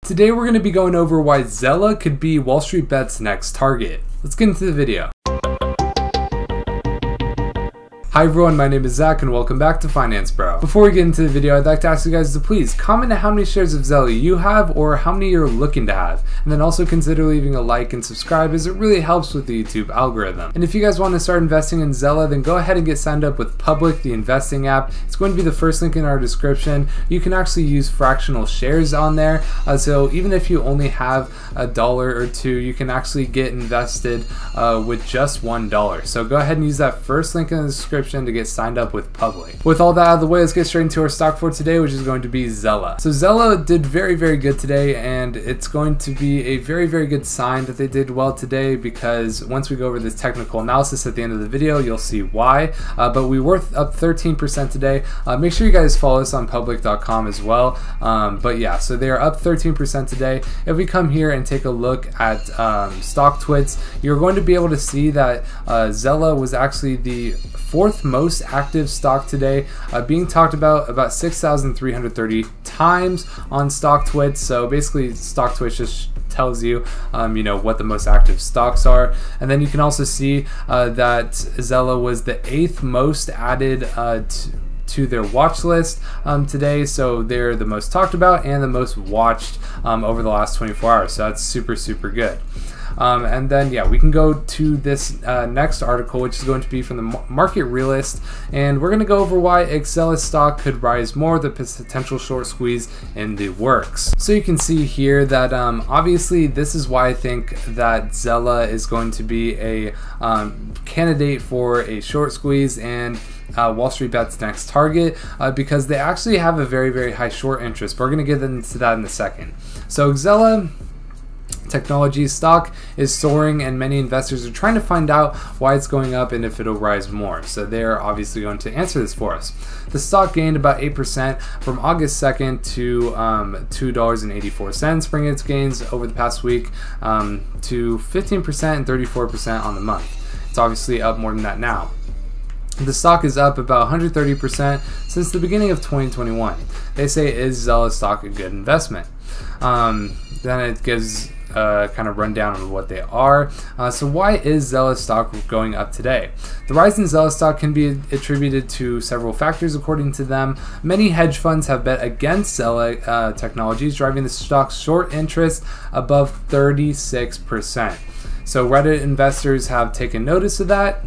Today we're going to be going over why XELA could be WallStreetBets' next target. Let's get into the video. Hi everyone, my name is Zach and welcome back to Finance Bro. Before we get into the video, I'd like to ask you guys to please comment how many shares of XELA you have or how many you're looking to have. And then also consider leaving a like and subscribe as it really helps with the YouTube algorithm. And if you guys want to start investing in XELA, then go ahead and get signed up with Public, the investing app. It's going to be the first link in our description. You can actually use fractional shares on there. So even if you only have $1 or $2, you can actually get invested with just $1. So go ahead and use that first link in the description to get signed up with Public. With all that out of the way, let's get straight into our stock for today, which is going to be XELA. So XELA did very good today, and it's going to be a very good sign that they did well today, because once we go over this technical analysis at the end of the video, you'll see why. But we were up 13% today. Make sure you guys follow us on public.com as well. But yeah, so they are up 13% today. If we come here and take a look at stock twits, you're going to be able to see that XELA was actually the fourth most active stock today, being talked about 6,330 times on stock twits. So basically stock twits just tells you you know, what the most active stocks are. And then you can also see that XELA was the 8th most added to their watch list today, so they're the most talked about and the most watched over the last 24 hours, so that's super good. And then yeah, we can go to this next article, which is going to be from the Market Realist, and we're going to go over why XELA stock could rise more, the potential short squeeze in the works. So you can see here that obviously this is why I think that XELA is going to be a candidate for a short squeeze and WallStreetBets' next target, because they actually have a very high short interest, but we're going to get into that in a second. So XELA technology stock is soaring, and many investors are trying to find out why it's going up and if it'll rise more. So they're obviously going to answer this for us. The stock gained about 8% from August 2nd to $2.84, bringing its gains over the past week to 15% and 34% on the month. It's obviously up more than that now. The stock is up about 130% since the beginning of 2021. They say, is XELA stock a good investment? Then it gives kind of rundown on what they are. So why is XELA stock going up today? The rise in XELA stock can be attributed to several factors according to them. Many hedge funds have bet against XELA technologies, driving the stock's short interest above 36%. So Reddit investors have taken notice of that,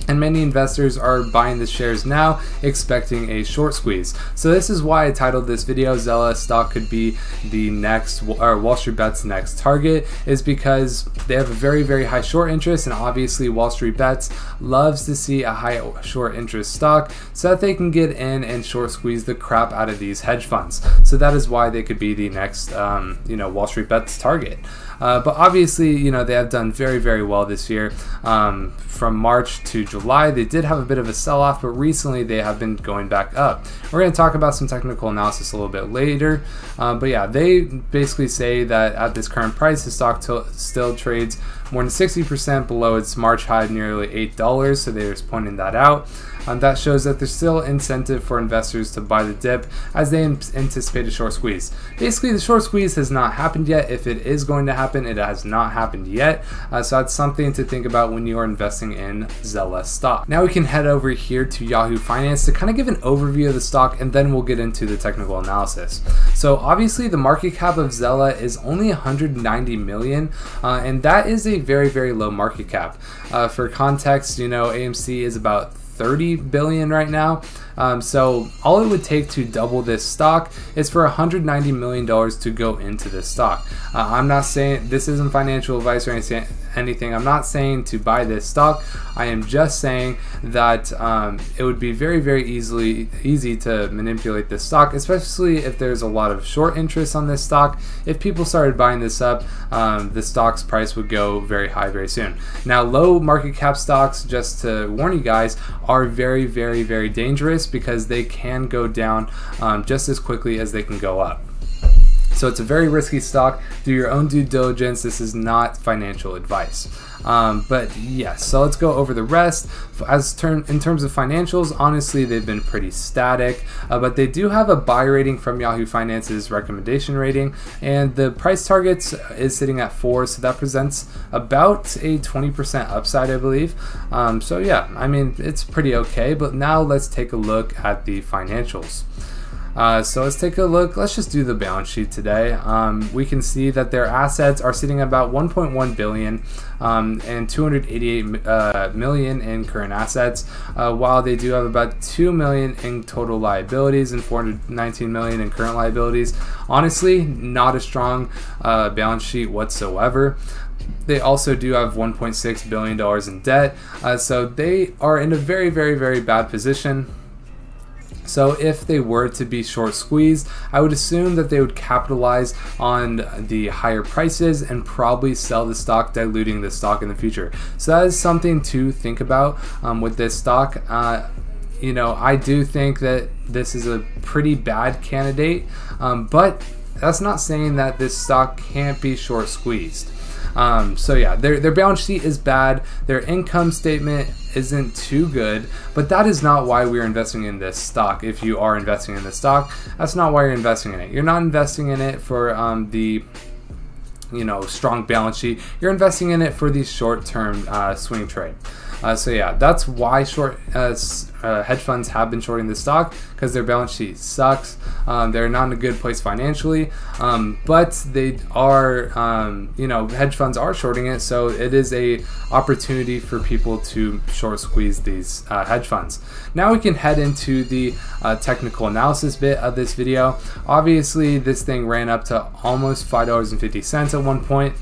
and many investors are buying the shares now, expecting a short squeeze. So this is why I titled this video, XELA stock could be the next, or WallStreetBets' next target, is because they have a very high short interest, and obviously WallStreetBets loves to see a high short interest stock so that they can get in and short squeeze the crap out of these hedge funds. So that is why they could be the next you know, WallStreetBets' target. But obviously, you know, they have done very well this year. From March to July, they did have a bit of a sell-off, but recently they have been going back up. We're going to talk about some technical analysis a little bit later. But yeah, they basically say that at this current price, the stock still trades more than 60% below its March high, nearly $8. So they're just pointing that out. That shows that there's still incentive for investors to buy the dip as they anticipate a short squeeze. Basically, the short squeeze has not happened yet. If it is going to happen, it has not happened yet. So that's something to think about when you are investing in XELA stock. Now we can head over here to Yahoo Finance to kind of give an overview of the stock, and then we'll get into the technical analysis. So obviously the market cap of XELA is only 190 million, and that is a very low market cap. For context, you know, AMC is about 30 billion right now. So all it would take to double this stock is for $190 million to go into this stock. I'm not saying this isn't financial advice or anything. I'm not saying to buy this stock. I am just saying that it would be very easy to manipulate this stock, especially if there's a lot of short interest on this stock. If people started buying this up, the stock's price would go very high very soon. Now, low market cap stocks, just to warn you guys, are very dangerous because they can go down just as quickly as they can go up. So So it's a very risky stock. Do your own due diligence. This is not financial advice. But yes, so let's go over the rest. In terms of financials, honestly, they've been pretty static, but they do have a buy rating from Yahoo Finance's recommendation rating, and the price targets is sitting at 4, so that presents about a 20% upside, I believe. So yeah, I mean, it's pretty okay, but now let's take a look at the financials. So let's take a look. Let's just do the balance sheet today. We can see that their assets are sitting at about 1.1 billion and 288 million in current assets, while they do have about 2 million in total liabilities and 419 million in current liabilities. Honestly, not a strong balance sheet whatsoever. They also do have $1.6 billion in debt, so they are in a very, very, very bad position. So if they were to be short squeezed, I would assume that they would capitalize on the higher prices and probably sell the stock, diluting the stock in the future. So that is something to think about with this stock. You know, I do think that this is a pretty bad candidate, but that's not saying that this stock can't be short squeezed. So yeah, their balance sheet is bad, their income statement isn't too good, but that is not why we're investing in this stock. If you are investing in this stock, that's not why you're investing in it. You're not investing in it for the strong balance sheet. You're investing in it for the short-term swing trade. So yeah, that's why hedge funds have been shorting the stock, because their balance sheet sucks. They're not in a good place financially, but they are, hedge funds are shorting it, so it is a opportunity for people to short squeeze these hedge funds. Now we can head into the technical analysis bit of this video. Obviously, this thing ran up to almost $5.50 at one point,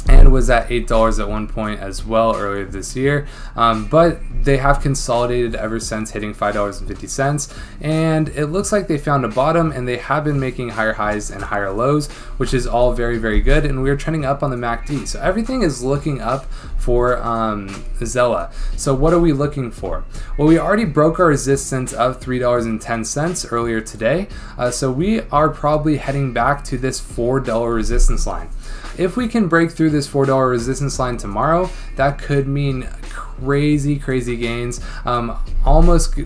and was at $8 at one point as well earlier this year, but they have consolidated ever since hitting $5.50, and it looks like they found a bottom, and they have been making higher highs and higher lows, which is all very, very good, and we're trending up on the MACD, so everything is looking up for XELA. So what are we looking for? Well, we already broke our resistance of $3.10 earlier today, so we are probably heading back to this $4 resistance line. If we can break through this $4 resistance line tomorrow, that could mean crazy gains.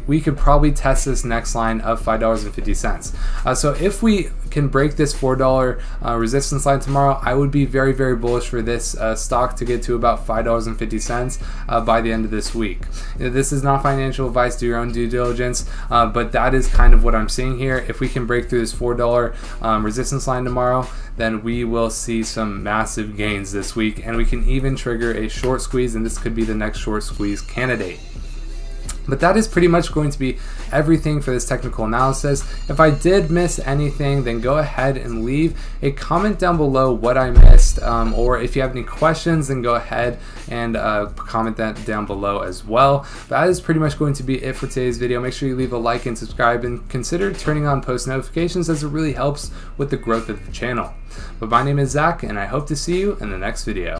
We could probably test this next line of $5.50. So if we can break this $4 resistance line tomorrow, I would be very, very bullish for this stock to get to about $5.50 by the end of this week. This is not financial advice, do your own due diligence, but that is kind of what I'm seeing here. If we can break through this $4 resistance line tomorrow, then we will see some massive gains this week, and we can even trigger a short squeeze, and this could be the next short squeeze candidate. But that is pretty much going to be everything for this technical analysis. If I did miss anything, then go ahead and leave a comment down below what I missed, or if you have any questions, then go ahead and comment that down below as well. But that is pretty much going to be it for today's video. Make sure you leave a like and subscribe, and consider turning on post notifications, as it really helps with the growth of the channel. But my name is Zach, and I hope to see you in the next video.